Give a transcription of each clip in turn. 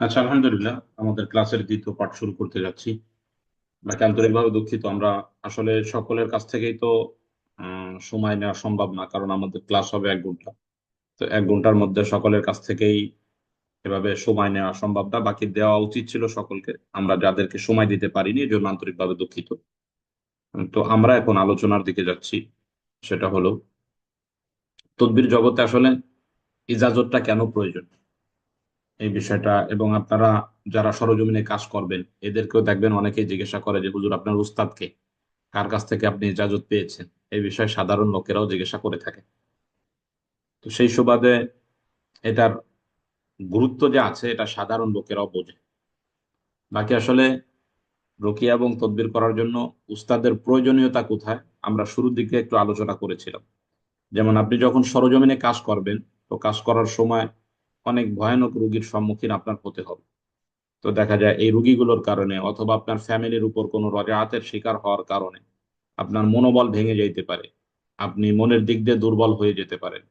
আচ্ছা, আলহামদুলিল্লাহ। আমাদের ক্লাসের দ্বিতীয় পাঠ শুরু করতে যাচ্ছি। বাকি আন্তরিকভাবে দুঃখিত। আমরা আসলে সকলের কাছ থেকেই তো সময় নেওয়া সম্ভব না, কারণ আমাদের ক্লাস হবে 1 ঘন্টা। তো 1 ঘন্টার মধ্যে সকলের কাছ থেকেই এভাবে সময় নেওয়া সম্ভব না। বাকি দেওয়া উচিত ছিল সকলকে, আমরা যাদেরকে সময় দিতে পারিনি, এই জন্য আন্তরিকভাবে দুঃখিত। তো আমরা এখন আলোচনার দিকে যাচ্ছি। সেটা হলো, তদবির জগতে আসলে ইজাজতটা কেন প্রয়োজন, এই বিষয়টা। এবং আপনারা যারা সরজমিনে কাজ করবেন, এদেরকেও দেখবেন অনেকেই জিজ্ঞাসা করে যে হুজুর, আপনার উস্তাদকে, কার কাছ থেকে আপনি ইজাজত পেয়েছেন। এই বিষয়ে সাধারণ লোকেরাও জিজ্ঞাসা করে থাকে। তো সেই সুবাদে এটার গুরুত্ব যে আছে, এটা সাধারণ লোকেরাও বোঝে। বাকি আসলে রুকিয়া এবং তদবির করার জন্য উস্তাদের প্রয়োজনীয়তা কোথায়, আমরা শুরুর দিকে একটু আলোচনা করেছিলাম। যেমন আপনি যখন সরজমিনে কাজ করবেন, তো কাজ করার সময় অনেক ভয়ানক রোগীর সম্মুখীন আপনার হতে হবে। তো দেখা যায় এই রোগীগুলোর কারণে অথবা আপনার ফ্যামিলির উপর কোনো রাজাহাতের শিকার হওয়ার কারণে আপনার মনোবল ভেঙে যেতে পারে, আপনি মনের দিক দিয়ে দুর্বল হয়ে যেতে পারেন।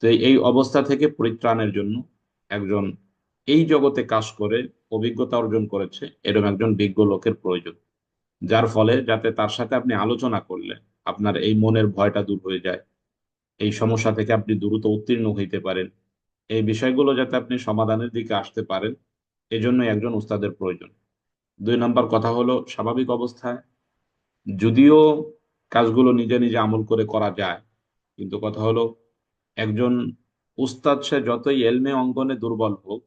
তো এই অবস্থা থেকে পরিত্রাণের জন্য একজন এই জগতে কাজ করে অভিজ্ঞতা অর্জন করেছে এরকম একজন বিজ্ঞ লোকের প্রয়োজন, যার ফলে যাতে তার সাথে আপনি আলোচনা করলে আপনার এই মনের ভয়টা দূর হয়ে যায়, এই সমস্যা থেকে আপনি দ্রুত উত্তীর্ণ হইতে পারেন, এই বিষয়গুলো যাতে আপনি সমাধানের দিকে আসতে পারেন, এজন্যই একজন উস্তাদের প্রয়োজন। 2 নম্বর কথা হলো, স্বাভাবিক অবস্থায় যদিও কাজগুলো নিজে নিজে আমল করে করা যায়, কিন্তু কথা হলো, একজন উস্তাদ সে যতই এলমে অঙ্গনে দুর্বল হোক,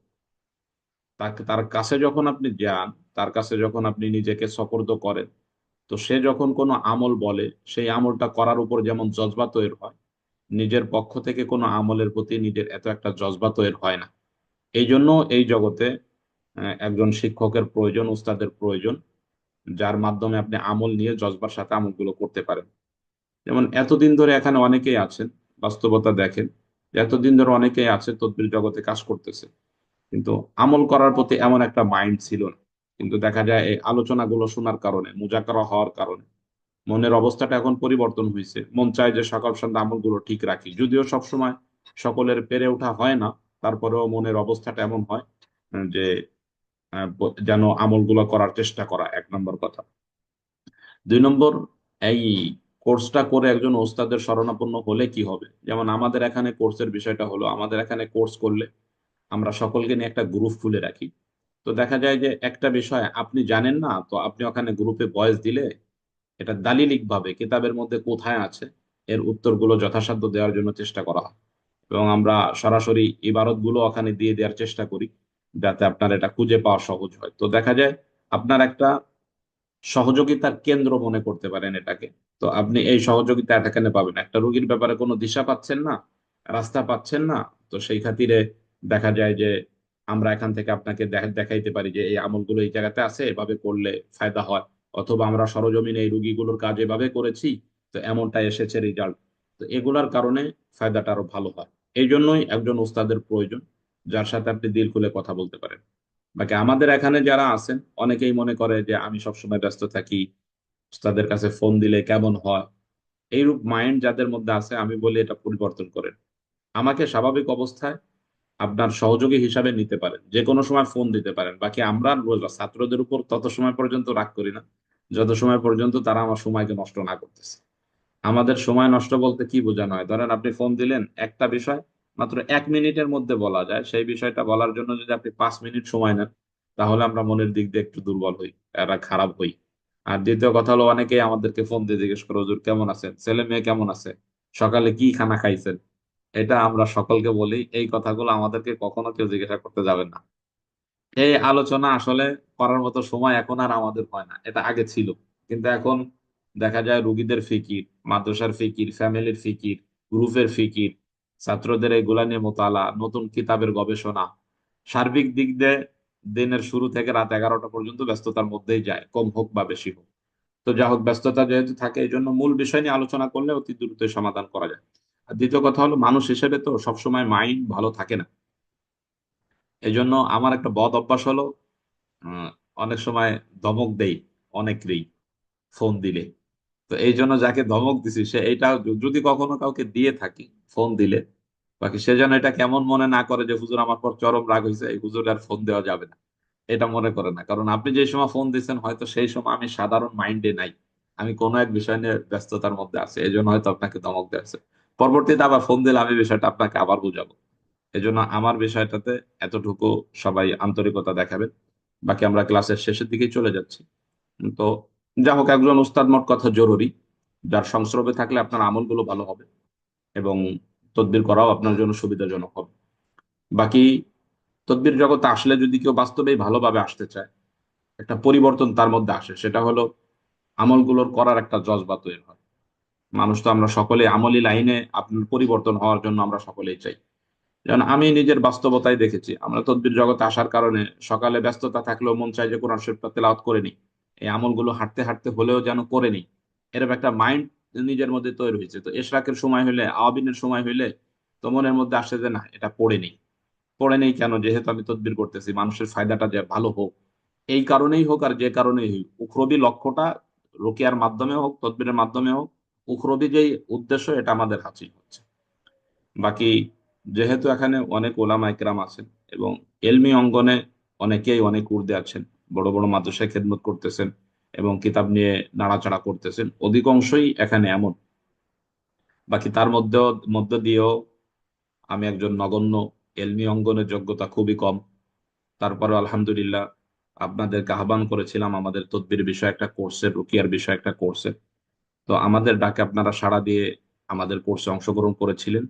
তাকে তার কাছে যখন আপনি যান, তার কাছে যখন আপনি নিজেকে সোপর্দ করেন, তো সে যখন কোনো আমল বলে, সেই আমলটা করার উপর যেমন জজবা তৈরি হয়, নিজের পক্ষ থেকে কোনো আমলের প্রতি নিজের এত একটা জজবা তৈরি হয় না। এই জন্য এই জগতে একজন শিক্ষকের প্রয়োজন, উস্তাদের প্রয়োজন, যার মাধ্যমে আপনি আমল নিয়ে জজবার সাথে আমলগুলো করতে পারেন। যেমন এতদিন ধরে এখানে অনেকেই আছেন, বাস্তবতা দেখেন যে এতদিন ধরে অনেকেই আছে তদবির জগতে কাজ করতেছে, কিন্তু আমল করার প্রতি এমন একটা মাইন্ড ছিল না। কিন্তু দেখা যায় এই আলোচনাগুলো শোনার কারণে, মুজাকারা হওয়ার কারণে মনের অবস্থাটা এখন পরিবর্তন হয়েছে। মন চায় যে সকাল সন্ধ্যা আমলগুলো ঠিক রাখি, যদিও সবসময় সকলের পেরে ওঠা হয় না, তারপরেও মনের অবস্থাটা এমন হয় যে যেন আমলগুলো করার চেষ্টা করা, 1 নম্বর কথা। 2 নম্বর, এই কোর্সটা করে একজন ওস্তাদের শরণাপন্ন হলে কি হবে। যেমন আমাদের এখানে কোর্সের বিষয়টা হলো, আমাদের এখানে কোর্স করলে আমরা সকলকে নিয়ে একটা গ্রুপ খুলে রাখি। তো দেখা যায় যে একটা বিষয় আপনি জানেন না, তো আপনি ওখানে গ্রুপে ভয়েস দিলে এটা দালিলিক ভাবে কিতাবের মধ্যে কোথায় আছে এর উত্তরগুলো যথাসাধ্য দেওয়ার জন্য চেষ্টা করা হয়। এবং আমরা সরাসরি ইবারত গুলো ওখানে দিয়ে দেওয়ার চেষ্টা করি, যাতে আপনার এটা খুঁজে পাওয়া সহজ হয়। তো দেখা যায় আপনার একটা সহযোগিতার কেন্দ্র মনে করতে পারেন এটাকে। তো আপনি এই সহযোগিতা এখানে পাবেন, একটা রোগীর ব্যাপারে কোনো দিশা পাচ্ছেন না, রাস্তা পাচ্ছেন না, তো সেই খাতিরে দেখা যায় যে আমরা এখান থেকে আপনাকে দেখাইতে পারি যে এই আমলগুলো এই জায়গাতে আছে, এভাবে করলে ফায়দা হয়। অথবা আমরা সরজমিনে এই রুগীগুলোর কাজ এভাবে করেছি, তো এমনটা এসেছে রেজাল্ট। তো এগুলার কারণে ফায়দাটা আরো ভালো হয়। এই জন্যই একজন উস্তাদের প্রয়োজন, যার সাথে আপনি দিল খুলে কথা বলতে পারেন। বাকি আমাদের এখানে যারা আছেন, অনেকেই মনে করে যে আমি সবসময় ব্যস্ত থাকি, তাদের কাছে ফোন দিলে কেমন হয়। এইরূপ মাইন্ড যাদের মধ্যে আছে, আমি বলি এটা পরিবর্তন করেন। আমাকে স্বাভাবিক অবস্থায় আপনার সহযোগী হিসাবে নিতে পারেন, যে কোনো সময় ফোন দিতে পারেন। বাকি আমরা ছাত্রদের উপর তত সময় পর্যন্ত রাগ করি না, যত সময় পর্যন্ত তারা আমার সময়কে নষ্ট না করতেছে। আমাদের সময় নষ্ট বলতে কি বোঝানো হয়, ধরেন আপনি ফোন দিলেন, একটা বিষয় মাত্র 1 মিনিটের মধ্যে বলা যায়, সেই বিষয়টা বলার জন্য যদি আপনি 5 মিনিট সময় নেন, তাহলে আমরা মনের দিক দিয়ে একটু দুর্বল হই, এরা খারাপ হই। আর দ্বিতীয় কথা হলো, অনেকেই আমাদেরকে ফোন দিয়ে জিজ্ঞেস করে, হুজুর কেমন আছেন, ছেলে মেয়ে কেমন আছে, সকালে কি খানা খাইছেন। এটা আমরা সকলকে বলি, এই কথাগুলো আমাদেরকে কখনো কেউ জিজ্ঞাসা করতে যাবেন না। এই আলোচনা আসলে করার মতো সময় এখন আর আমাদের হয় না, এটা আগে ছিল। কিন্তু এখন দেখা যায় রুগীদের ফিকির, মাদ্রাসার ফিকির, ফ্যামিলির ফিকির, গ্রুপের ফিকির, ছাত্রদের এগুলা নিয়ে মোতালা, নতুন কিতাবের গবেষণা, সার্বিক দিক দিয়ে দিনের শুরু থেকে রাত 11টা পর্যন্ত ব্যস্ততার মধ্যেই যায়, কম হোক বা বেশি হোক। তো যা হোক, ব্যস্ততা যেহেতু থাকে, এই জন্য মূল বিষয় নিয়ে আলোচনা করলে অতি দ্রুতই সমাধান করা যায়। আর দ্বিতীয় কথা হলো, মানুষ হিসেবে তো সবসময় মাইন্ড ভালো থাকে না। এই জন্য আমার একটা বদ অভ্যাস হলো, আহ, অনেক সময় ধমক দেই অনেকেরই ফোন দিলে। তো এই জন্য যাকে ধমক দিছি সে এইটা যদি কখনো কাউকে দিয়ে থাকি ফোন দিলে, বাকি সে যেন এটা কেমন মনে না করে যে হুজুর আমার পর চরম রাগ হয়েছে, এই হুজুর আর ফোন দেওয়া যাবে না, এটা মনে করে না। কারণ আপনি যে সময় ফোন দিচ্ছেন হয়তো সেই সময় আমি সাধারণ মাইন্ডে নাই, আমি কোনো এক বিষয় নিয়ে ব্যস্ততার মধ্যে আছি, এই জন্য হয়তো আপনাকে ধমক দিয়েছে। পরবর্তীতে আবার ফোন দিলে আমি বিষয়টা আপনাকে আবার বুঝাবো। এই জন্য আমার বিষয়টাতে এতটুকু সবাই আন্তরিকতা দেখাবেন। বাকি আমরা ক্লাসের শেষের দিকেই চলে যাচ্ছি। তো যা হোক, একজন উস্তাদ মোট কথা জরুরি, যার সংস্রবে থাকলে আপনার আমলগুলো ভালো হবে এবং তদবির করাও আপনার জন্য সুবিধাজনক হবে। বাকি তদবির জগতে আসলে যদি কেউ বাস্তবেই ভালোভাবে আসতে চায়, একটা পরিবর্তন তার মধ্যে আসে, সেটা হলো আমলগুলোর করার একটা জজবা তৈরি হয়। মানুষ তো আমরা সকলে আমলি লাইনে আপনার পরিবর্তন হওয়ার জন্য আমরা সকলেই চাই। যেমন আমি নিজের বাস্তবতায় দেখেছি, আমরা তদ্বির জগতে আসার কারণে সকালে ব্যস্ততা থাকলেও মন চাই যে কোরআন শরীফটা তেলাওয়াত করে নি, এই আমলগুলো হাঁটতে হাঁটতে হলেও যেন করে নি, এরকম একটা মাইন্ড নিজের মধ্যে তৈরি হয়েছে। তো এশরাকের সময় হইলে, আওয়াবিনের সময় হইলে তো মনের মধ্যে আসে যে না, এটা পড়ে নেই। পড়ে নেই কেন? যেহেতু আমি তদবির করতেছি, মানুষের ফায়দাটা যে ভালো হোক, এই কারণেই হোক আর যে কারণেই হোক, উখরবি লক্ষ্যটা রুকিয়ার মাধ্যমে হোক, তদবিরের মাধ্যমে হোক, উখরবি যেই উদ্দেশ্য এটা আমাদের হাসিল হচ্ছে। বাকি যেহেতু এখানে অনেক ওলামা একরাম আছেন এবং এলমি অঙ্গনে অনেকেই অনেক ঊর্ধ্বে আছেন, বড় বড় মাদ্রাসায় খেদমত করতেছেন এবং কিতাব নিয়ে নাড়াচাড়া করতেছেন, অধিকাংশই এখানে এমন। বাকি তার মধ্য দিয়েও আমি একজন নগণ্য, এলমি অঙ্গনের যোগ্যতা খুবই কম। তারপরে আলহামদুলিল্লাহ আপনাদেরকে আহ্বান করেছিলাম আমাদের তদবির বিষয় একটা কোর্সের, রুকিয়ার বিষয় একটা কোর্সের। তো আমাদের ডাকে আপনারা সাড়া দিয়ে আমাদের কোর্সে অংশগ্রহণ করেছিলেন।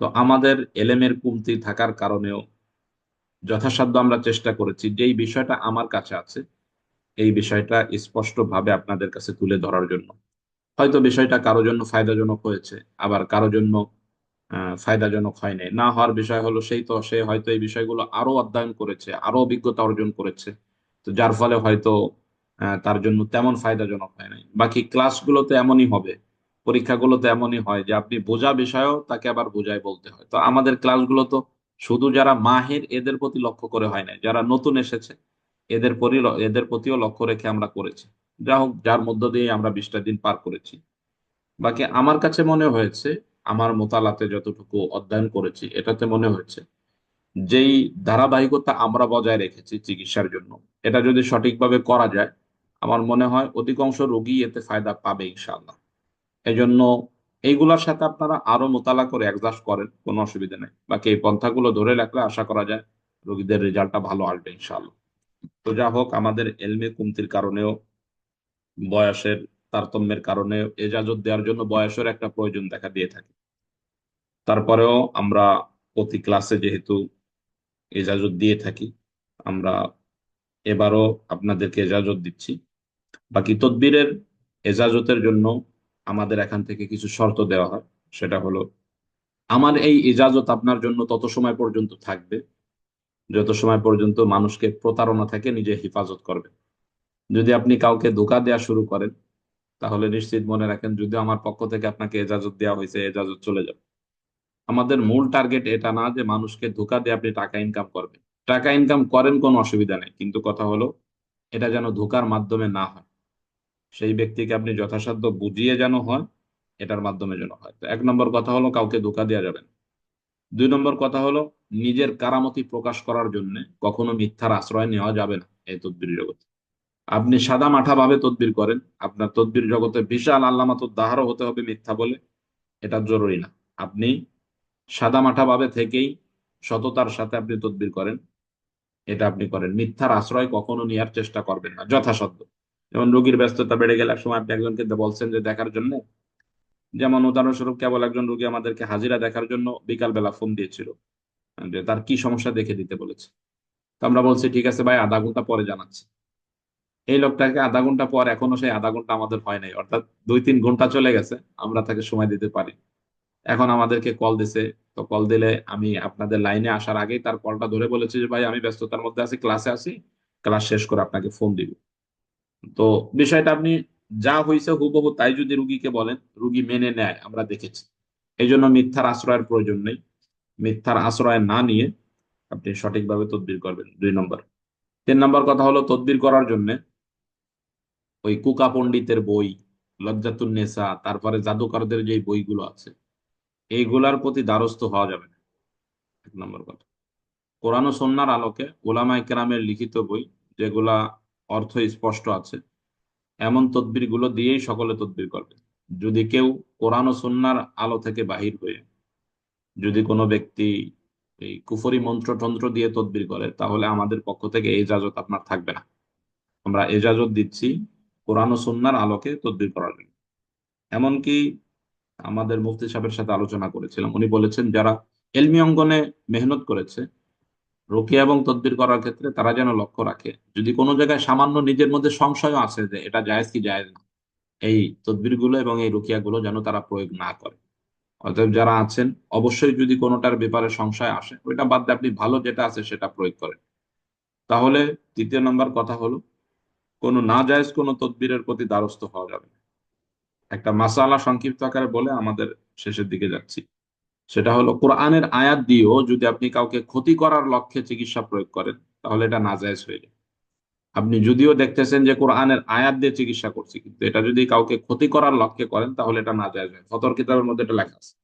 তো আমাদের এলেমের কমতি থাকার কারণেও যথাসাধ্য আমরা চেষ্টা করেছি যেই বিষয়টা আমার কাছে আছে এই বিষয়টা স্পষ্টভাবে আপনাদের কাছে তুলে ধরার জন্য। হয়তো বিষয়টা কারো জন্য ফায়দাজনক হয়েছে, আবার কারো জন্য ফায়দাজনক হয় নাই। না হওয়ার বিষয় হলো সেই তো সে হয়তো এই বিষয়গুলো আরো অধ্যয়ন করেছে, আরো অভিজ্ঞতা অর্জন করেছে, তো যার ফলে হয়তো তার জন্য তেমন ফায়দাজনক হয় নাই। বাকি ক্লাসগুলোতে এমনই হবে, পরীক্ষাগুলোতে এমনই হয় যে আপনি বোঝা বিষয়ও তাকে আবার বোঝায় বলতে হয়। তো আমাদের ক্লাসগুলো তো শুধু যারা মাহির এদের প্রতি লক্ষ্য করে হয় না, যারা নতুন এসেছে এদের প্রতিও লক্ষ্য রেখে আমরা করেছি। যা হোক, যার মধ্য দিয়ে আমরা 20টা দিন পার করেছি। বাকি আমার কাছে মনে হয়েছে, আমার মোতালাতে যতটুকু অধ্যয়ন করেছি এটাতে মনে হয়েছে যেই ধারাবাহিকতা আমরা বজায় রেখেছি চিকিৎসার জন্য, এটা যদি সঠিকভাবে করা যায়, আমার মনে হয় অধিকাংশ রোগী এতে ফায়দা পাবে ইনশাআল্লাহ। এই জন্য এইগুলোর সাথে আপনারা আরো মোতালা করে অ্যাডজাস্ট করেন, কোনো অসুবিধা নেই। বাকি এই পন্থাগুলো ধরে রাখলে আশা করা যায় রোগীদের রেজাল্টটা ভালো আসবে ইনশাআল্লাহ। তো যা হোক, আমাদের এলমে কমতির কারণেও, বয়সের তারতম্যের কারণে এজাজত দেওয়ার জন্য বয়সের একটা প্রয়োজন দেখা দিয়ে থাকে। তারপরেও আমরা প্রতি ক্লাসে যেহেতু এজাজত দিয়ে থাকি, আমরা এবারও আপনাদেরকে এজাজত দিচ্ছি। বাকি তদবিরের এজাজতের জন্য আমাদের এখান থেকে কিছু শর্ত দেওয়া হয়। সেটা হলো, আমার এই ইজাজত আপনার জন্য তত সময় পর্যন্ত থাকবে যত সময় পর্যন্ত মানুষকে প্রতারণা থেকে নিজে হেফাজত করবে। যদি আপনি কাউকে ধোঁকা দেওয়া শুরু করেন, তাহলে নিশ্চিত মনে রাখেন যদি আমার পক্ষ থেকে আপনাকে এজাজত দেওয়া হয়েছে, এজাজত চলে যাবে। আমাদের মূল টার্গেট এটা না যে মানুষকে ধোঁকা দিয়ে আপনি টাকা ইনকাম করবেন। টাকা ইনকাম করেন, কোনো অসুবিধা নেই, কিন্তু কথা হলো এটা যেন ধোঁকার মাধ্যমে না হয়। সেই ব্যক্তিকে আপনি যথাসাধ্য বুঝিয়ে যেন হয়, এটার মাধ্যমে যেন হয়। তো 1 নম্বর কথা হলো কাউকে ধোঁকা দেওয়া যাবে না। 2 নম্বর কথা হলো নিজের কারামতি প্রকাশ করার জন্য কখনো মিথ্যার আশ্রয় নেওয়া যাবে না এই তদবির জগতে। আপনি সাদা মাঠা ভাবে তদবির করেন, আপনার তদবির জগতে বিশাল আল্লামাতুদ দাহারও হতে হবে মিথ্যা বলে, এটা জরুরি না। আপনি সাদা মাঠা ভাবে থেকেই সততার সাথে আপনি তদবির করেন, এটা আপনি করেন। মিথ্যার আশ্রয় কখনো নেওয়ার চেষ্টা করবেন না যথাসাধ্য। যেমন রোগীর ব্যস্ততা বেড়ে গেলে এক সময় আপনি একজনকে বলছেন যে দেখার জন্য, যেমন উদাহরণস্বরূপ কেবল একজন রোগী আমাদেরকে হাজিরা দেখার জন্য বিকাল বেলা ফোন দিয়েছিল, যে তার কি সমস্যা দেখে দিতে বলেছে। তো আমরা বলছি ঠিক আছে ভাই, আধা ঘন্টা পরে জানাচ্ছি। এই লোকটাকে আধা ঘন্টা পর এখনো সেই আধা ঘন্টা আমাদের হয় নাই, অর্থাৎ 2-3 ঘন্টা চলে গেছে, আমরা তাকে সময় দিতে পারি। এখন আমাদেরকে কল দিছে। তো কল দিলে আমি আপনাদের লাইনে আসার আগেই তার কলটা ধরে বলেছি যে ভাই আমি ব্যস্ততার মধ্যে আছি, ক্লাসে আছি, ক্লাস শেষ করে আপনাকে ফোন দিব। তো বিষয়টা আপনি যা হয়েছে হুবহু তাই যদি রুগীকে বলেন, রুগী মেনে নেয় আমরা দেখেছি। এই জন্য মিথ্যার আশ্রয়ের প্রয়োজন নেই। মিথ্যার আশ্রয় না নিয়ে আপনি সঠিকভাবে তদবির করবেন, 2 নম্বর। 3 নম্বর কথা হলো তদবির করার জন্য ওই কুকা পণ্ডিতের বই, লজ্জাতুন নেসা, তারপরে জাদুকরদের যে বইগুলো আছে, এইগুলার প্রতি দ্বারস্থ হওয়া যাবে না। এক নম্বর কথা, কোরআন ও সুন্নাহর আলোকে উলামায়ে কেরামের লিখিত বই যেগুলা অর্থ স্পষ্ট আছে, এমন তদবির গুলো দিয়েই সকলে তদবির করবে। যদি কেউ কোরআন ও সুন্নাহর আলো থেকে বাহির হয়ে যদি কোনো ব্যক্তি এই কুফরি মন্ত্র তন্ত্র দিয়ে তদবির করে, তাহলে আমাদের পক্ষ থেকে এই ইজাজত আপনার থাকবে না। আমরা এজাজত দিচ্ছি কোরআন ও সুন্নাহর আলোকে তদবির করার জন্য। এমনকি আমাদের মুফতি সাহেবের সাথে আলোচনা করেছিলাম, উনি বলেছেন যারা এলমি অঙ্গনে মেহনত করেছে রুকিয়া এবং তদবির করার ক্ষেত্রে, তারা যেন লক্ষ্য রাখে যদি কোনো জায়গায় সামান্য নিজের মধ্যে সংশয় আছে যে এটা জায়েজ কি জায়েজ না, এই তদবির গুলো এবং এই রুকিয়া গুলো যেন তারা প্রয়োগ না করে। অতএব যারা আছেন, অবশ্যই যদি কোনোটার ব্যাপারে সংশয় আসে, ওইটা বাদ দিয়ে আপনি ভালো যেটা আছে সেটা প্রয়োগ করেন। তাহলে তৃতীয় নম্বর কথা হলো, কোনো না জায়েজ কোনো তদবিরের প্রতি দ্বারস্থ হওয়া যাবে না। একটা মাসালা সংক্ষিপ্ত আকারে বলে আমাদের শেষের দিকে যাচ্ছি। সেটা হলো, কোরআনের আয়াত দিয়েও যদি আপনি কাউকে ক্ষতি করার লক্ষ্যে চিকিৎসা প্রয়োগ করেন, তাহলে এটা নাজায়েজ হয়ে যায়। আপনি যদিও দেখতেছেন যে কোরআনের আয়াত দিয়ে চিকিৎসা করছি, কিন্তু এটা যদি কাউকে ক্ষতি করার লক্ষ্যে করেন, তাহলে এটা নাজায়েজ হয়। ফতর কিতাবের মধ্যে এটা লেখা আছে।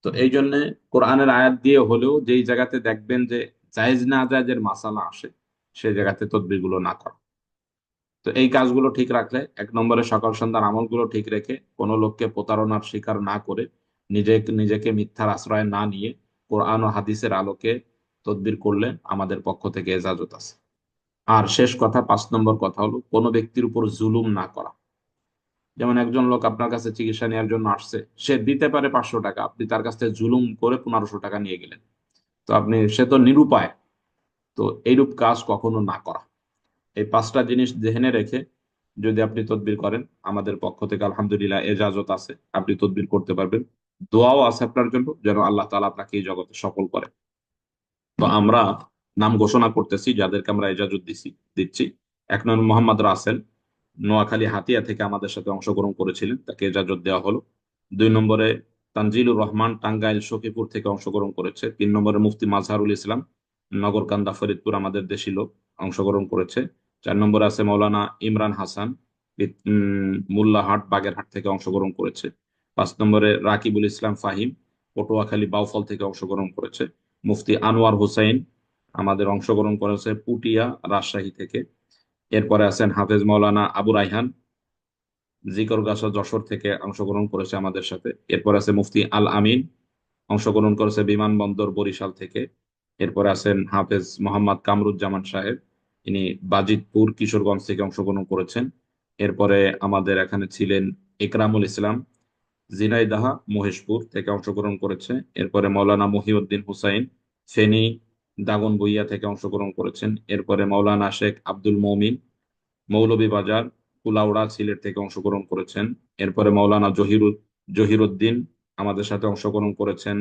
তো এই জন্য কোরআনের আয়াত দিয়ে হলেও যেই জায়গাতে দেখবেন যে জায়েজ না জায়েজের মাসালা আসে, সেই জায়গাতে তদবির গুলো না করা। তো এই কাজগুলো ঠিক রাখলে, এক নম্বরে সকাল সন্ধ্যার আমলগুলো ঠিক রেখে, কোনো লোককে প্রতারণার শিকার না করে, নিজেকে নিজেকে মিথ্যার আশ্রয় না নিয়ে, কোরআন ও হাদিসের আলোকে তদবির করলে আমাদের পক্ষ থেকে এজাজত আছে। আর শেষ কথা, 5 নম্বর কথা হলো, কোনো ব্যক্তির উপর জুলুম না করা। যেমন একজন লোক আপনার কাছে চিকিৎসা নেওয়ার জন্য আসছে, সে দিতে পারে 500 টাকা, আপনি তার কাছ থেকে জুলুম করে 1500 টাকা নিয়ে গেলেন। তো সে তো নিরুপায়। তো এইরূপ কাজ কখনো না করা। এই 5টা জিনিস জেনে রেখে যদি আপনি তদবির করেন, আমাদের পক্ষ থেকে আলহামদুলিল্লাহ এজাজত আছে, আপনি তদবির করতে পারবেন। দোয়াও আছে আপনার জন্য, যেন আল্লাহ তাআলা আপনাকে এই জগতে সফল করে। তো আমরা নাম ঘোষণা করতেছি যাদেরকে আমরা এজাজত দিচ্ছি। 1 নম্বর মোহাম্মদ রাসেল, নোয়াখালী হাতিয়া থেকে আমাদের সাথে অংশগ্রহণ করেছিলেন, তাকে এজাজত দেওয়া হলো। 2 নম্বরে তানজিলুর রহমান, টাঙ্গাইল সখীপুর থেকে অংশগ্রহণ করেছে। 3 নম্বরে মুফতি মাজহারুল ইসলাম, নগরকান্দা ফরিদপুর, আমাদের দেশি লোক, অংশগ্রহণ করেছে। 4 নম্বরে আছে মৌলানা ইমরান হাসান, মোল্লাহাট বাগেরহাট থেকে অংশগ্রহণ করেছে। 5 নম্বরে রাকিবুল ইসলাম ফাহিম, পটুয়াখালী বাউফল থেকে অংশগ্রহণ করেছে। মুফতি আনোয়ার হোসাইন আমাদের অংশগ্রহণ করেছে পুটিয়া রাজশাহী থেকে। এরপরে আছেন হাফেজ মাওলানা আবু রাইহান, জিকরগাছা যশোর থেকে অংশগ্রহণ করেছে আমাদের সাথে। এরপর আছে মুফতি আল আমিন, অংশগ্রহণ করেছে বিমানবন্দর বরিশাল থেকে। এরপরে আছেন হাফেজ মোহাম্মদ কামরুজ্জামান সাহেব, ইনি বাজিতপুর কিশোরগঞ্জ থেকে অংশগ্রহণ করেছেন। এরপরে আমাদের এখানে ছিলেন ইকরামুল ইসলাম, ঝিনাইদহ মহেশপুর থেকে অংশগ্রহণ করেছে। এরপরে মাওলানা মহিউদ্দিন হুসাইন, ফেনী দাগনভূঞা থেকে অংশগ্রহণ করেছেন। এরপরে মাওলানা শেখ আব্দুল মমিন, মৌলভীবাজার কুলাউড়া সিলেট থেকে অংশগ্রহণ করেছেন। এরপরে মাওলানা জহিরুদ্দিন আমাদের সাথে অংশগ্রহণ করেছেন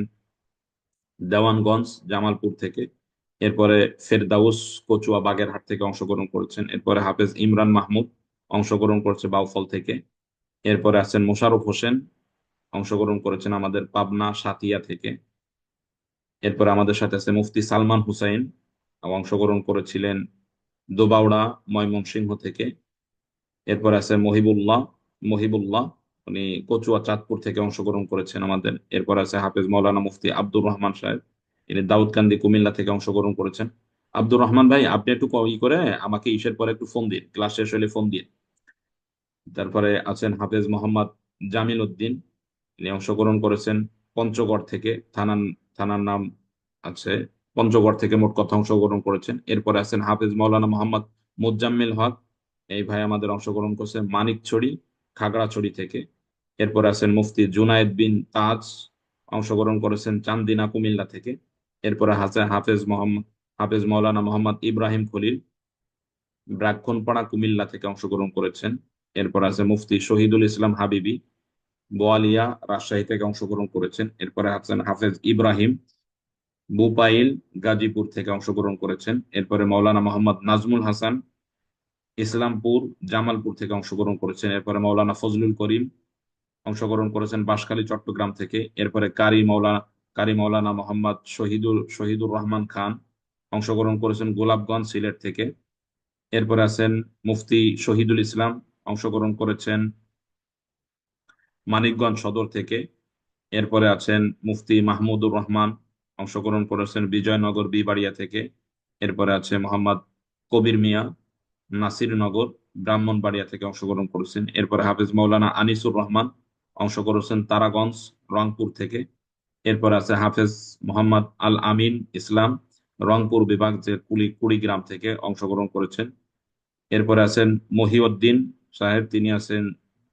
দেওয়ানগঞ্জ জামালপুর থেকে। এরপরে ফেরদাউস কচুয়া বাগেরহাট থেকে অংশগ্রহণ করেছেন। এরপরে হাফেজ ইমরান মাহমুদ অংশগ্রহণ করেছে বাউফল থেকে। এরপরে আছেন মোশাররফ হোসেন, অংশগ্রহণ করেছেন আমাদের পাবনা সাতিয়া থেকে। এরপরে আমাদের সাথে আছে মুফতি সালমান হুসাইন, অংশগ্রহণ করেছিলেন দোবাউড়া ময়মনসিংহ থেকে। এরপর আছে মহিবুল্লাহ, উনি কচুয়া চাঁদপুর থেকে অংশগ্রহণ করেছেন আমাদের। এরপর আছে হাফেজ মাওলানা মুফতি আব্দুর রহমান সাহেব, ইনি দাউদকান্দি কুমিল্লা থেকে অংশগ্রহণ করেছেন। আব্দুর রহমান ভাই, আপনি একটু করে আমাকে ইসের পরে একটু ফোন দিন, ক্লাস শেষ হলে ফোন দিন। তারপরে আছেন হাফেজ মোহাম্মদ জামিল উদ্দিন, তিনি অংশগ্রহণ করেছেন পঞ্চগড় থেকে, থানার নাম আছে পঞ্চগড় থেকে, মোট কথা অংশগ্রহণ করেছেন। এরপরে আছেন হাফেজ মাওলানা মোহাম্মদ মুজাম্মিল হক, এই ভাই আমাদের অংশগ্রহণ করেছেন মানিকছড়ি খাগড়াছড়ি থেকে। এরপরে আছেন মুফতি জুনায়েদ বিন তাজ, অংশগ্রহণ করেছেন চান্দিনা কুমিল্লা থেকে। এরপরে হাসান হাফেজ মাওলানা মোহাম্মদ ইব্রাহিম খলিল, ব্রাহ্মণপাড়া কুমিল্লা থেকে অংশগ্রহণ করেছেন। এরপর আছে মুফতি শহীদুল ইসলাম হাবিবি, বোয়ালিয়া রাজশাহী থেকে অংশগ্রহণ করেছেন। এরপরে আছেন হাফেজ ইব্রাহিম বুপাইল গাজীপুর থেকে অংশগ্রহণ করেছেন। এরপরে মাওলানা মোহাম্মদ নাজমুল হাসান ইসলামপুর জামালপুর থেকে অংশগ্রহণ করেছেন। এরপরে মাওলানা ফজলুল করিম অংশগ্রহণ করেছেন বাঁশখালী চট্টগ্রাম থেকে। এরপরে কারি মাওলানা মোহাম্মদ শহীদুর রহমান খান, অংশগ্রহণ করেছেন গোলাপগঞ্জ সিলেট থেকে। এরপরে আছেন মুফতি শহীদুল ইসলাম, অংশগ্রহণ করেছেন মানিকগঞ্জ সদর থেকে। এরপরে আছেন মুফতি মাহমুদুর রহমান, অংশগ্রহণ করেছেন বিজয়নগর বিবাড়িয়া থেকে। এরপরে আছে মোহাম্মদ কবির মিয়া, নাসিরনগর ব্রাহ্মণবাড়িয়া থেকে অংশগ্রহণ করেছেন। এরপরে হাফেজ মৌলানা আনিসুর রহমান, অংশ করেছেন তারাগঞ্জ রংপুর থেকে। এরপর আছে হাফেজ মোহাম্মদ আল আমিন ইসলাম, রংপুর বিভাগ যে কুড়িগ্রাম থেকে অংশগ্রহণ করেছেন। এরপরে আছেন মহিউদ্দিন সাহেব, তিনি আছেন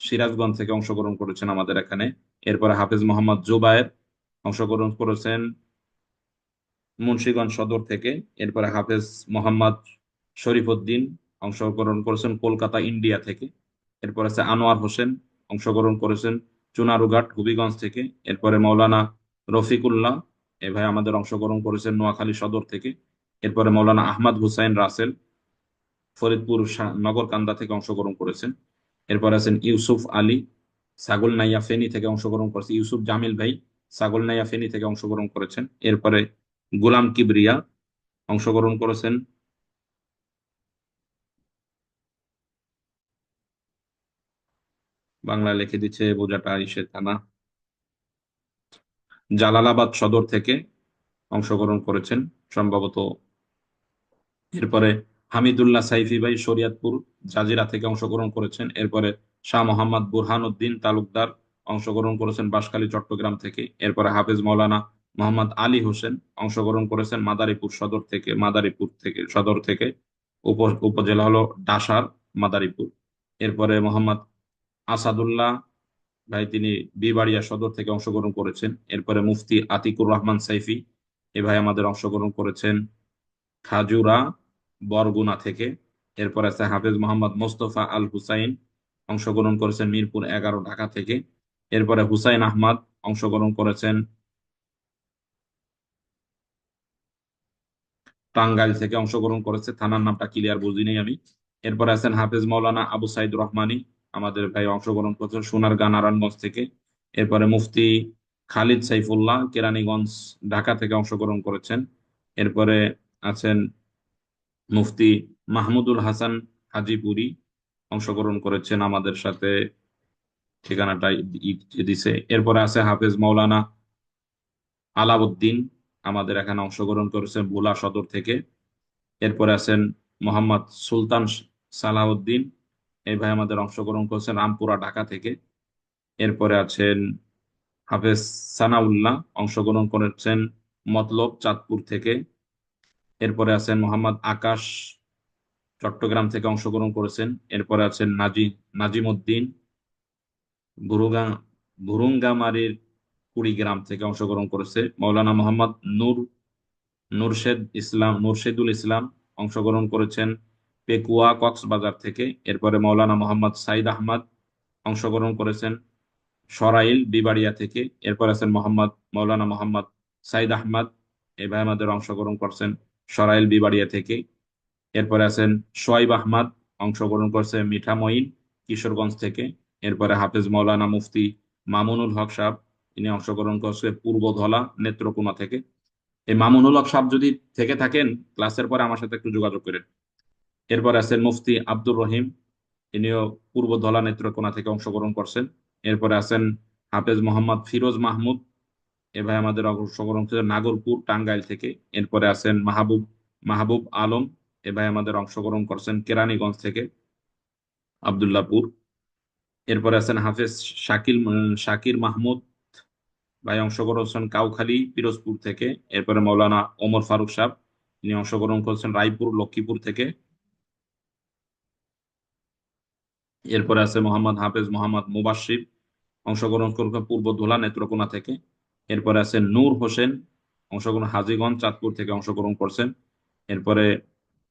সিরাজগঞ্জ থেকে অংশগ্রহণ করেছেন আমাদের এখানে। এরপরে হাফেজ মোহাম্মদ জুবায়ের, অংশগ্রহণ করেছেন মুন্সিগঞ্জ সদর থেকে। এরপরে হাফেজ মোহাম্মদ শরীফউদ্দিন, অংশগ্রহণ করেছেন কলকাতা ইন্ডিয়া থেকে। এরপর আছে আনোয়ার হোসেন, অংশগ্রহণ করেছেন চুনারুঘাট হবিগঞ্জ থেকে। এরপরে মৌলানা রফিকুল্লাহ, এ ভাই আমাদের অংশগ্রহণ করেছেন নোয়াখালী সদর থেকে। এরপরে মৌলানা আহমদ হুসাইন রাসেল, ফরিদপুর নগরকান্দা থেকে অংশগ্রহণ করেছেন। এরপর আছেন ইউসুফ আলী, ছাগলনাইয়া ফেনী থেকে অংশগ্রহণ করেছে। ইউসুফ জামিল ভাই ছাগলনাইয়া ফেনী থেকে অংশগ্রহণ করেছেন। এরপরে গোলাম কিবরিয়া অংশগ্রহণ করেছেন বাংলা লিখে দিচ্ছে বোঝাটা ইসে থানা জালালাবাদ সদর থেকে অংশগ্রহণ করেছেন সম্ভবত। এরপরে হামিদুল্লাহ সাইফি ভাই শরিয়তপুর জাজিরা থেকে অংশগ্রহণ করেছেন। এরপরে শাহ মোহাম্মদ বুরহান উদ্দিন তালুকদার, অংশগ্রহণ করেছেন বাঁশখালী চট্টগ্রাম থেকে। এরপরে হাফেজ মৌলানা মোহাম্মদ আলী হোসেন, অংশগ্রহণ করেছেন মাদারীপুর থেকে সদর থেকে। উপজেলা হলো ডাসার মাদারীপুর। এরপরে মোহাম্মদ আসাদুল্লাহ ভাই, তিনি বিবাড়িয়া সদর থেকে অংশগ্রহণ করেছেন। এরপরে মুফতি আতিকুর রহমান সাইফি, এ ভাই আমাদের অংশগ্রহণ করেছেন খাজুরা বরগুনা থেকে। এরপর আছে হাফেজ মোহাম্মদ মোস্তফা আল হুসাইন, অংশগ্রহণ করেছেন মিরপুর 11 ঢাকা থেকে। এরপরে হুসাইন আহমদ, অংশগ্রহণ করেছেন টাঙ্গাইল থেকে অংশগ্রহণ করেছে, থানার নামটা ক্লিয়ার বুঝিনি আমি। এরপরে আছেন হাফেজ মৌলানা আবু সাইদ রহমানী, আমাদের ভাই অংশগ্রহণ করেছেন সোনারগাঁ নারায়ণগঞ্জ থেকে। এরপরে মুফতি খালিদ সাইফুল্লাহ কেরানীগঞ্জ ঢাকা থেকে অংশগ্রহণ করেছেন। এরপরে আছেন মুফতি মাহমুদুল হাসান হাজিপুরি, অংশগ্রহণ করেছেন আমাদের সাথে, ঠিকানাটা দিছে। এরপরে আছে হাফেজ মৌলানা আলাউদ্দিন, আমাদের এখানে অংশগ্রহণ করেছেন ভোলা সদর থেকে। এরপরে আছেন মোহাম্মদ সুলতান সালাউদ্দিন, এই ভাই আমাদের অংশগ্রহণ করেছেন রামপুরা ঢাকা থেকে। এরপরে আছেন হাফেজ সানাউল্লাহ, অংশগ্রহণ করেছেন মতলব চাঁদপুর থেকে। এরপরে আছেন মোহাম্মদ আকাশ, চট্টগ্রাম থেকে অংশগ্রহণ করেছেন। এরপরে আছেন নাজিম উদ্দিন, বুরুগা বুরুঙ্গামারীর কুড়িগ্রাম থেকে অংশগ্রহণ করেছে। মৌলানা মোহাম্মদ নুরশেদুল ইসলাম, অংশগ্রহণ করেছেন পেকুয়া কক্সবাজার থেকে। এরপরে মৌলানা মোহাম্মদ সাইদ আহমদ, অংশগ্রহণ করেছেন সরাইল বিবাড়িয়া থেকে। এরপর আছেন মৌলানা মোহাম্মদ সাইদ আহমদ, এই ভাই আমাদের অংশগ্রহণ করছেন সরাইল বিবাড়িয়া থেকে। এরপরে আছেন সোয়াইব আহমদ, অংশগ্রহণ করছে মিঠামইন কিশোরগঞ্জ থেকে। এরপরে হাফেজ মৌলানা মুফতি মামুনুল হক সাহেব, তিনি অংশগ্রহণ করছে পূর্ব ধলা নেত্রকোনা থেকে। এই মামুনুল হক সাহেব যদি থেকে থাকেন ক্লাসের পরে আমার সাথে একটু যোগাযোগ করেন। এরপর আছেন মুফতি আব্দুর রহিম, তিনিও পূর্ব ধলা নেত্রকোনা থেকে অংশগ্রহণ করছেন। এরপরে আছেন হাফেজ মোহাম্মদ ফিরোজ মাহমুদ, এ ভাই আমাদের অংশগ্রহণ করছেন নাগরপুর টাঙ্গাইল থেকে। এরপরে আছেন মাহবুব আলম, এ ভাই আমাদের অংশগ্রহণ করছেন কেরানীগঞ্জ থেকে আবদুল্লাহপুর। এরপরে আছেন হাফেজ শাকির মাহমুদ ভাই, অংশগ্রহণ করছেন কাউখালী পিরোজপুর থেকে। এরপরে মৌলানা ওমর ফারুক সাহেব, তিনি অংশগ্রহণ করছেন রায়পুর লক্ষ্মীপুর থেকে। এরপরে আছে মোহাম্মদ মুবাশশির, অংশগ্রহণ করছেন পূর্ব ধোলা নেত্রকোনা থেকে। এরপরে আছে নূর হোসেন, অংশগ্রহণ হাজীগঞ্জ চাঁদপুর থেকে অংশগ্রহণ করছেন। এরপরে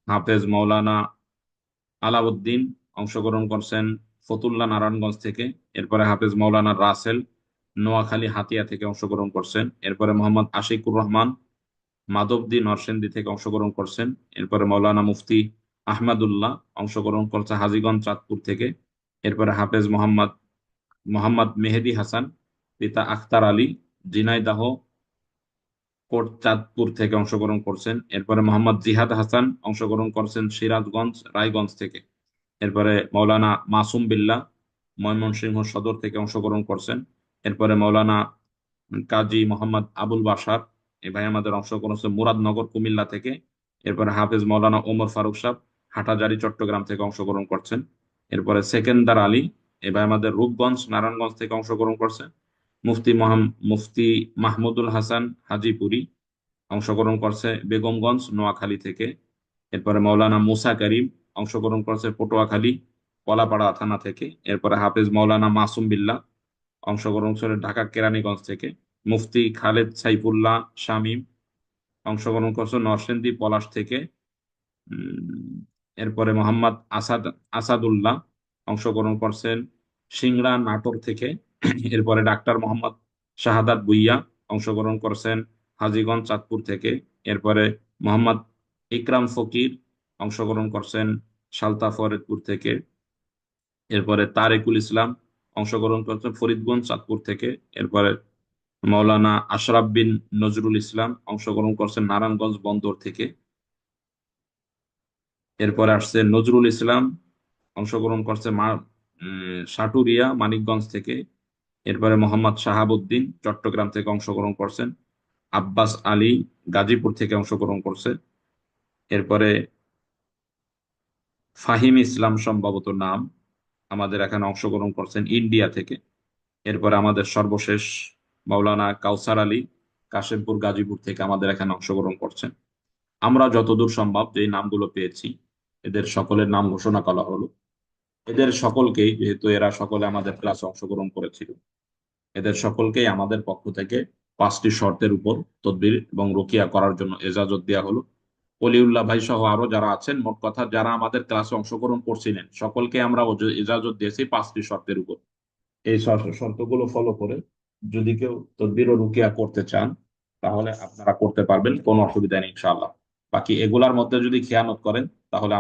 হাফেজ মৌলানা আলাউদ্দিন, অংশগ্রহণ করছেন ফতুল্লা নারায়ণগঞ্জ থেকে। এরপরে হাফেজ মৌলানা রাসেল, নোয়াখালী হাতিয়া থেকে অংশগ্রহণ করছেন। এরপরে মোহাম্মদ আশিকুর রহমান মাধবদী নরসিংদী থেকে অংশগ্রহণ করছেন। এরপরে মৌলানা মুফতি আহমদুল্লাহ, অংশগ্রহণ করছে হাজীগঞ্জ চাঁদপুর থেকে। এরপরে হাফেজ মোহাম্মদ মেহেদি হাসান, পিতা আখতার আলী, ঝিনাইদহ কোট চাঁদপুর থেকে অংশগ্রহণ করছেন। এরপরে মোহাম্মদ জিহাদ হাসান, অংশগ্রহণ করছেন সিরাজগঞ্জ রায়গঞ্জ থেকে। এরপরে মৌলানা মাসুম বিল্লাহ, ময়মনসিংহ সদর থেকে অংশগ্রহণ করছেন। এরপরে মৌলানা কাজী মোহাম্মদ আবুল বাশার, এই ভাই আমাদের অংশগ্রহণ হচ্ছে মুরাদনগর কুমিল্লা থেকে। এরপরে হাফেজ মাওলানা ওমর ফারুক সাহেব হাটাজারি চট্টগ্রাম থেকে অংশগ্রহণ করছেন। এরপরে সেকেন্দার আলী, এই ভাই আমাদের রূপগঞ্জ নারায়ণগঞ্জ থেকে অংশগ্রহণ করছে। মুফতি মাহমুদুল হাসান হাজিপুরি অংশগ্রহণ করছে বেগমগঞ্জ নোয়াখালী থেকে। এরপরে মাওলানা মুসা করিম অংশগ্রহণ করছে পটুয়াখালী কলাপাড়া থানা থেকে। এরপরে হাফেজ মাওলানা মাসুম বিল্লাহ অংশগ্রহণ করে ঢাকা কেরানীগঞ্জ থেকে। মুফতি খালেদ সাইফুল্লাহ শামীম অংশগ্রহণ করছে নরসিংদী পলাশ থেকে। উম, এরপরে মোহাম্মদ আসাদুল্লাহ অংশগ্রহণ করছেন সিংড়া নাটোর থেকে। এরপরে ডাক্তার মোহাম্মদ শাহাদাত ভুইয়া অংশগ্রহণ করছেন হাজীগঞ্জ চাঁদপুর থেকে। এরপরে মোহাম্মদ ইকরাম ফকির অংশগ্রহণ করছেন সালতা ফরিদপুর থেকে। এরপরে তারেকুল ইসলাম অংশগ্রহণ করছেন ফরিদগঞ্জ চাঁদপুর থেকে। এরপরে মাওলানা আশরাফ বিন নজরুল ইসলাম অংশগ্রহণ করছেন নারায়ণগঞ্জ বন্দর থেকে। এরপরে আসছে নজরুল ইসলাম অংশগ্রহণ করছে সাটুরিয়া মানিকগঞ্জ থেকে। এরপরে মোহাম্মদ শাহাবুদ্দিন চট্টগ্রাম থেকে অংশগ্রহণ করছেন। আব্বাস আলী গাজীপুর থেকে অংশগ্রহণ করছে। এরপরে ফাহিম ইসলাম সম্ভবত নাম, আমাদের এখানে অংশগ্রহণ করছেন ইন্ডিয়া থেকে। এরপরে আমাদের সর্বশেষ মাওলানা কাউসার আলী কাশিমপুর গাজীপুর থেকে আমাদের এখানে অংশগ্রহণ করছেন। আমরা যতদূর সম্ভব যে নামগুলো পেয়েছি এদের সকলের নাম ঘোষণা করা হলো। এদের সকলকেই, যেহেতু এরা সকলে আমাদের ক্লাসে অংশগ্রহণ করেছিল, এদের সকলকেই আমাদের পক্ষ থেকে 5টি শর্তের উপর তদবির এবং রুকিয়া করার জন্য এজাজত দেওয়া হলো। অলিউল্লাহ ভাই সহ আরো যারা আছেন, মোট কথা যারা আমাদের ক্লাসে অংশগ্রহণ করছিলেন সকলকে আমরা এজাজত দিয়েছি 5টি শর্তের উপর। এই শর্তগুলো ফলো করে যদি কেউ তদবির ও রুকিয়া করতে চান তাহলে আপনারা করতে পারবেন, কোনো অসুবিধা নেই ইনশাআল্লাহ। বাকি এগুলার মধ্যে যদি খেয়ানত করেন তাহলে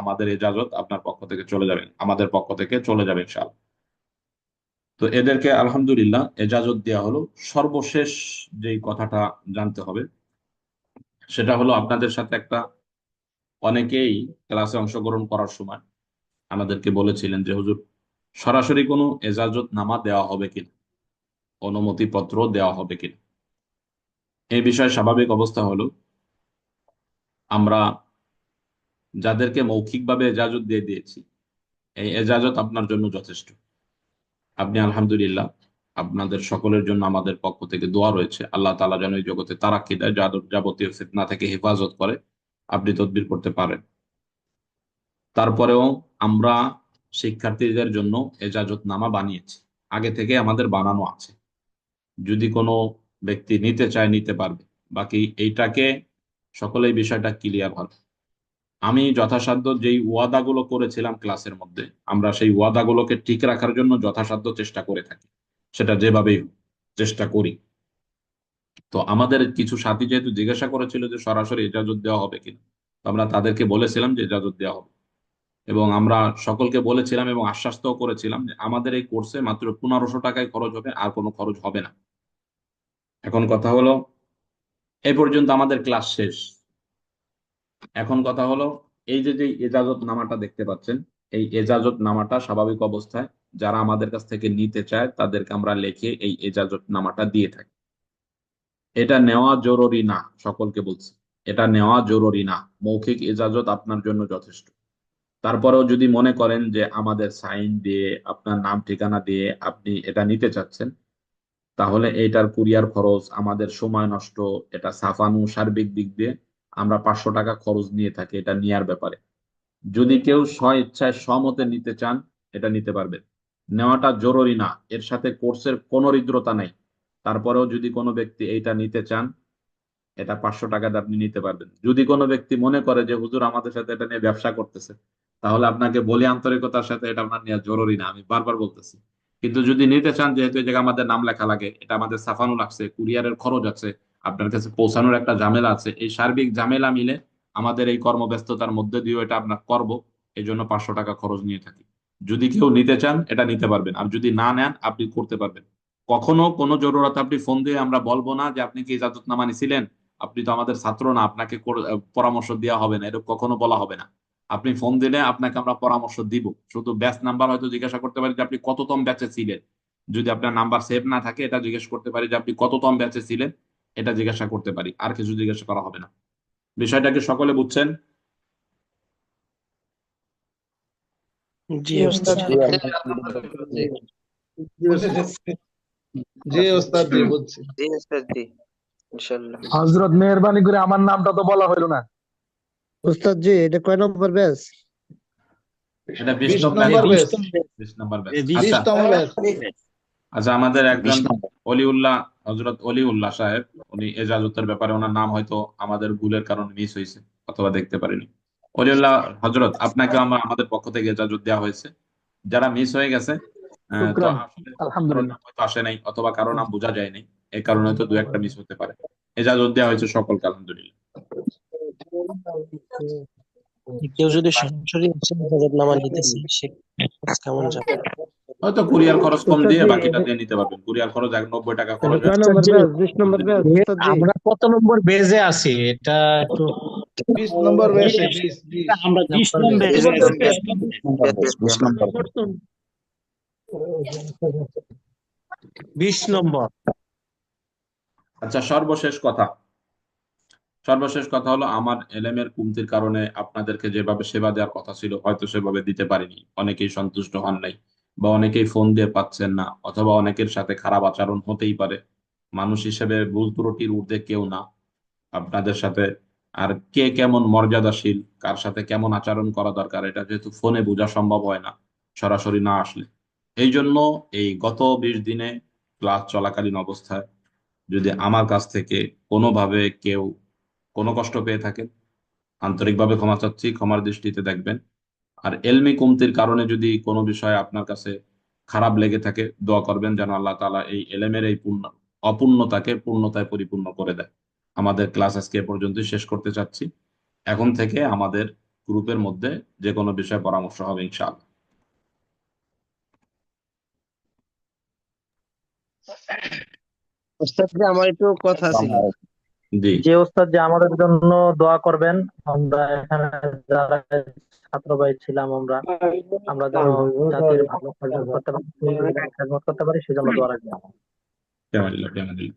আমাদের এজাজত আপনার পক্ষ থেকে চলে যাবেন, আমাদের পক্ষ থেকে চলে যাবে ইনশাআল্লাহ। তো এদেরকে আলহামদুলিল্লাহ এজাজত দেওয়া হলো। সর্বশেষ যেই কথাটা জানতে হবে সেটা হলো, আপনাদের সাথে একটা, অনেকেই ক্লাসে অংশগ্রহণ করার সময় আমাদেরকে বলেছিলেন যে হুজুর সরাসরি কোনো এজাজত নামা দেওয়া হবে কিনা, অনুমতি পত্র দেওয়া হবে কিনা। এই বিষয়ে স্বাভাবিক অবস্থা হলো, আমরা যাদেরকে মৌখিকভাবে এজাজত দিয়ে দিয়েছি এই এজাজত আপনার জন্য যথেষ্ট। আপনি আলহামদুলিল্লাহ, আপনাদের সকলের জন্য আমাদের পক্ষ থেকে দোয়া রয়েছে, আল্লাহ তাআলা যেন এই জগতে তারাক্কি দেয়, যাবতীয় ফিতনা থেকে হেফাজত করে আপনি তদবির করতে পারেন। তারপরেও আমরা শিক্ষার্থীদের জন্য এজাজতনামা বানিয়েছি, আগে থেকে আমাদের বানানো আছে। যদি কোনো ব্যক্তি নিতে চায় নিতে পারবে। বাকি এইটাকে সকলেই বিষয়টা ক্লিয়ার হবে। আমি যথাসাধ্য যেই ওয়াদাগুলো করেছিলাম ক্লাসের মধ্যে, আমরা সেই ওয়াদাগুলোকে ঠিক রাখার জন্য যথাসাধ্য চেষ্টা করে থাকি, সেটা যেভাবেই হোক চেষ্টা করি। তো আমাদের কিছু সাথী যেহেতু জিজ্ঞাসা করেছিল যে সরাসরি ইজাজত দেওয়া হবে কিনা, তো আমরা তাদেরকে বলেছিলাম যে ইজাজত দেওয়া হবে। এবং আমরা সকলকে বলেছিলাম এবং আশ্বাস্তও করেছিলাম যে আমাদের এই কোর্সে মাত্র 1500 টাকায় খরচ হবে, আর কোনো খরচ হবে না। এখন কথা হলো, এই পর্যন্ত আমাদের ক্লাস শেষ। এখন কথা হলো, এই যে যে এজাজত নামাটা দেখতে পাচ্ছেন, এই এজাজত নামাটা স্বাভাবিক অবস্থায় যারা আমাদের কাছ থেকে নিতে চায় তাদেরকে আমরা লিখে এই এজাজত নামাটা দিয়ে থাকি। এটা নেওয়া জরুরি না, সকলকে বলছি এটা নেওয়া জরুরি না, মৌখিক এজাজত আপনার জন্য যথেষ্ট। তারপরেও যদি মনে করেন যে আমাদের সাইন দিয়ে আপনার নাম ঠিকানা দিয়ে আপনি এটা নিতে চাচ্ছেন, তাহলে এইটার কুরিয়ার খরচ, আমাদের সময় নষ্ট, এটা ছাপানো, সার্বিক দিক দিয়ে আমরা 500 টাকা খরচ নিয়ে থাকি এটা নেয়ার ব্যাপারে। যদি কেউ স্ব ইচ্ছায় স্বমতে নিতে চান এটা নিতে পারবেন, নেওয়াটা জরুরি না, এর সাথে কোর্সের কোনো হৃদ্রতা নাই। তারপরেও যদি কোনো ব্যক্তি এইটা নিতে চান, এটা 500 টাকাতে আপনি নিতে পারবেন। যদি কোনো ব্যক্তি মনে করে যে হুজুর আমাদের সাথে এটা নিয়ে ব্যবসা করতেছে, তাহলে আপনাকে বলি আন্তরিকতার সাথে এটা আপনার নেওয়া জরুরি না, আমি বারবার বলতেছি। কিন্তু যদি নিতে চান, যেহেতু এই জায়গায় আমাদের নাম লেখা লাগে, এটা আমাদের ছাপানো লাগছে, কুরিয়ারের খরচ আছে, আপনার কাছে পৌঁছানোর একটা ঝামেলা আছে, এই সার্বিক ঝামেলা মিলে আমাদের এই কর্মব্যস্ততার মধ্যে দিয়েও এটা আপনার করব, এই জন্য 500 টাকা খরচ নিয়ে থাকি। যদি কেউ নিতে চান এটা নিতে পারবেন, আর যদি না নেন আপনি করতে পারবেন। কখনো কোনো জরুরত আপনি ফোন দিয়ে আমরা বলবো না যে আপনি কি ইজাজতনামা নিছিলেন, আপনি তো আমাদের ছাত্র না, আপনাকে পরামর্শ দেওয়া হবে না, এরকম কখনো বলা হবে না। আপনি ফোন দিলে আপনাকে আমরা পরামর্শ দিব, শুধু ব্যাচ নাম্বার হয়তো জিজ্ঞাসা করতে পারি যে আপনি কততম ব্যাচে ছিলেন, যদি আপনার নাম্বার সেভ না থাকে এটা জিজ্ঞেস করতে পারি যে আপনি কততম ব্যাচে ছিলেন, এটা জিজ্ঞাসা করতে পারি, আর কিছু জিজ্ঞাসা করা হবে না। বিষয়টাকে সকলে বুঝছেন? জি জি ওস্তাদ। ওস্তাদ। জি জি ওস্তাদ। জি ওস্তাদ, জি বুঝছি। জি ওস্তাদ জি ইনশাআল্লাহ। হযরত মেহেরবানি করে আমার নামটা তো বলা হইলো না। ওস্তাদ জি এটা কয় নম্বর ব্যাচ? এটা 20 20 নম্বর নম্বর ব্যাচ। 20 নম্বর ব্যাচ। 20 আচ্ছা তম ব্যাচ। আচ্ছা, আমাদের একজন 20 নম্বর। অলিউল্লাহ, হযরত অলিউল্লাহ সাহেব, উনি এজাজতের ব্যাপারে ওনার নাম হয়তো আমাদের ভুলের কারণে মিস হয়েছে অথবা দেখতে পারিনি। অলিউল্লাহ হযরত, আপনাকে আমাদের পক্ষ থেকে এজাজত দেওয়া হয়েছে। যারা মিস হয়ে গেছে তো শুকরান, আসলে কারো আলহামদুলিল্লাহ। নাম হয়তো আসে নাই অথবা কারো নাম বোঝা যায় নাই, এই কারণে হয়তো দু একটা মিস হতে পারে। এজাজত দেওয়া হয়েছে সকলকে, আলহামদুলিল্লাহ। কেউ যদি সরাসরি এসে নামা নিতেছে সে কেমন যাবে? হয়তো কুরিয়ার খরচ কম ওস্তাদ দিয়ে জি বাকিটা দিয়ে নিতে পারবেন। কুরিয়ার খরচ 90 টাকা এটা খরচ কয় হয়। নম্বর জি, ব্যাচ? 20 নম্বর ব্যাচ ওস্তাদ জি? আমরা কত নম্বর বেজে আছি এটা একটু 20 নম্বর ব্যাচে 20 আমরা 20 নম্বর নম্বর ব্যাচ। বেজে আছি। 20 নম্বর। 20 নম্বর। আচ্ছা, সর্বশেষ কথা হলো, আমার এলেমের কমতির কারণে আপনাদেরকে যেভাবে সেবা দেওয়ার কথা ছিল হয়তো সেভাবে দিতে পারিনি। অনেকেই সন্তুষ্ট হন নাই, বা অনেকেই ফোন দিয়ে পাচ্ছেন না, অথবা অনেকের সাথে খারাপ আচরণ হতেই পারে। মানুষ হিসেবে ভুল ত্রুটির ঊর্ধ্বে কেউ না আপনাদের সাথে। আর কে কেমন মর্যাদাশীল, কার সাথে কেমন আচরণ করা দরকার, এটা যেহেতু ফোনে বোঝা সম্ভব হয় না সরাসরি না আসলে, এই জন্য এই গত 20 দিনে ক্লাস চলাকালীন অবস্থায় যদি আমার কাছ থেকে কোনোভাবে কেউ কোনো কষ্ট পেয়ে থাকেন, আন্তরিকভাবে ক্ষমা চাচ্ছি, ক্ষমার দৃষ্টিতে দেখবেন। আর এলমি কমতির কারণে যদি কোনো বিষয় আপনার কাছে খারাপ লেগে থাকে, দোয়া করবেন যেন আল্লাহ তাআলা এই এলেমের এই অপূর্ণতাকে পূর্ণতায় পরিপূর্ণ করে দেয়। আমাদের ক্লাস আজকে এ পর্যন্তই শেষ করতে চাচ্ছি। এখন থেকে আমাদের গ্রুপের মধ্যে যে কোনো বিষয়ে পরামর্শ হবে ইনশাআল্লাহ। ওস্তাদ জি আমার একটু কথা ছিল। জি, যে ওস্তাদ যে আমাদের জন্য দোয়া করবেন, আমরা এখানে যারা ছাত্র ভাই ছিলাম আমরা আমরা যেন জাতির ভালো খেদমত করতে পারি, খেদমত করতে পারি, সেজন্য দোয়া রাখবেন। কেমানিল্লাহ কেমানিল্লাহ।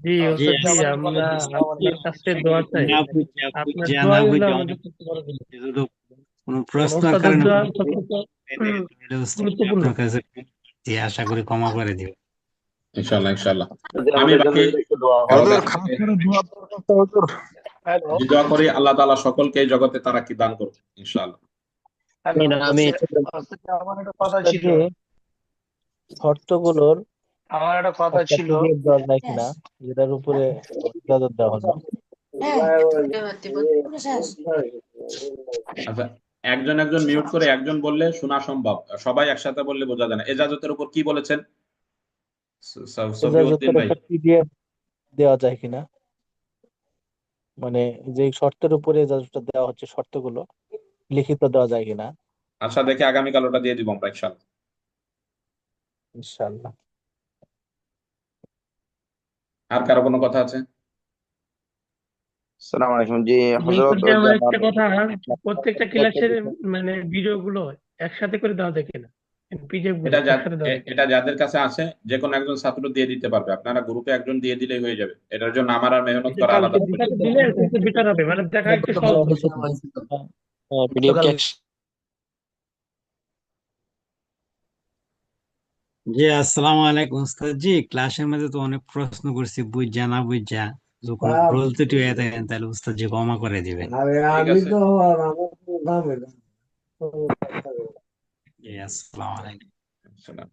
জি ওস্তাদ জি আমরা আপনার কাছে দোয়া চাই। আপনার দোয়াই হলো আমাদের সবচেয়ে বড় জিনিস। কোনো কারণ প্রশ্ন ওস্তাদের কারণে দোয়া সবচেয়ে গুরুত্বপূর্ণ। আপনার কাছে আশা করি ক্ষমা করে দিবেন। ইনশাআল্লাহ ইনশাআল্লাহ। আমি বাকি কারো কাছ থেকে দোয়া করি, আল্লাহ তাআলা সকলকে এই জগতে তারাক্কি দান করুন ইনশাআল্লাহ। আমি আমার একটা কথা ওস্তাদ ছিল। জি শর্তগুলোর আমার একটা কথা একটা ছিল। PDF দেওয়া যায় কিনা যেটার উপরে ইজাজত দেওয়া হলো? আচ্ছা, একজন একজন মিউট করে একজন বললে শোনা সম্ভব, সবাই একসাথে বললে বোঝা যায় না। এজাজতের উপর কি বলেছেন সফিউদ্দিন ইজাজতের ভাই? একটা PDF দেওয়া যায় কিনা, মানে যে শর্তের উপরে ইজাজতটা দেওয়া হচ্ছে শর্তগুলো লিখিত দেওয়া যায় কিনা? আচ্ছা, দেখে আগামীকাল ওটা দিয়ে দিব আমরা ইনশাআল্লাহ। ইনশাআল্লাহ। আর কারো কোনো কথা আছে? আসসালামু আলাইকুম। জি হযরত ওস্তাদ জি আমার একটা কথা, প্রত্যেকটা ক্লাসের মানে ভিডিও গুলো একসাথে করে দেওয়া যায় কিনা, পিডিএফ গুলো একসাথে দেওয়া যায় কিনা? এটা যাদের কাছে আছে যে কোনো একজন ছাত্র দিয়ে দিতে পারবে। আপনারা গ্রুপে একজন দিয়ে দিলেই হয়ে যাবে। এটার জন্য আমার আর মেহনত করা আলাদা হবে না। দিলে একটু বেটার হবে, মানে দেখা একটু সহজ হবে। PDF কে জি আসসালামু আলাইকুম উস্তাদ জি। ক্লাসের মধ্যে তো অনেক প্রশ্ন করছি বুঝা না বুঝা, যখন ভুল ত্রুটি হয়ে থাকেন তাহলে উস্তাদ জি ক্ষমা করে দিবেন। ঠিক আছে, জি আসসালামু আলাইকুম। আসসালাম।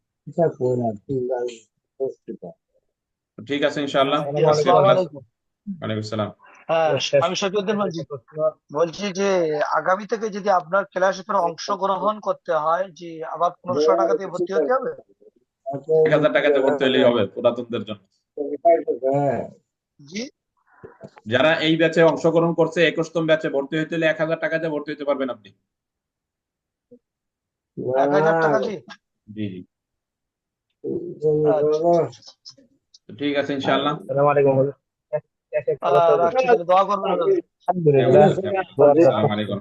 ঠিক আছে ইনশাআল্লাহ। আজকের আসসালামু ক্লাস, আলাইকুম। ওয়ালাইকুম আসসালাম। হ্যাঁ আমি শফিউদ্দিন বলছি। বলছি যে আগামী থেকে যদি আপনার ক্লাসে কোনো অংশগ্রহণ করতে হয়, যে আবার 1500 টাকা দিয়ে ভর্তি হতে হবে? 1000 টাকাতে ভর্তি হলেই হবে পুরাতনদের জন্য। জি যারা এই ব্যাচে অংশগ্রহণ করছে 21তম ব্যাচে ভর্তি হইতে হলে 1000 টাকাতে ভর্তি হতে পারবেন আপনি। 1000 টাকা দিয়ে? জি জি, আচ্ছা ঠিক আছে ইনশাআল্লাহ। আসসালামু আলাইকুম। রাখছি তাহলে, দোয়া করবেন। আলহামদুলিল্লাহ। আসসালামু আলাইকুম।